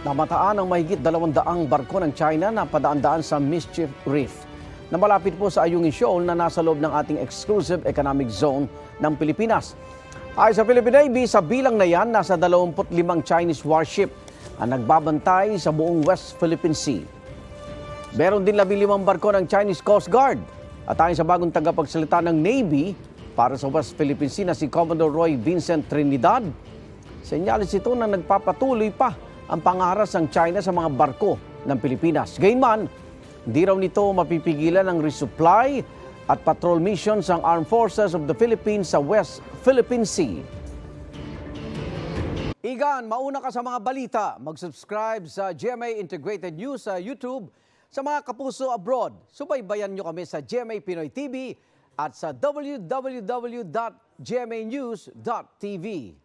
Namataan ang mahigit 200 barko ng China na padaan-daan sa Mischief Reef na malapit po sa Ayungin Shoal na nasa loob ng ating exclusive economic zone ng Pilipinas. Ayon sa Philippine Navy, sa bilang na yan, nasa 25 Chinese warship ang nagbabantay sa buong West Philippine Sea. Meron din 15 barko ng Chinese Coast Guard. At ayon sa bagong tagapagsalita ng Navy para sa West Philippine Sea na si Commodore Roy Vincent Trinidad, senyalis ito na nagpapatuloy pa ang pangaras ng China sa mga barko ng Pilipinas. Gayunman, hindi raw nito mapipigilan ang resupply at patrol missions ng Armed Forces of the Philippines sa West Philippine Sea. Igan, mauna ka sa mga balita. Mag-subscribe sa GMA Integrated News sa YouTube. Sa mga kapuso abroad, subaybayan nyo kami sa GMA Pinoy TV at sa www.gmanews.tv.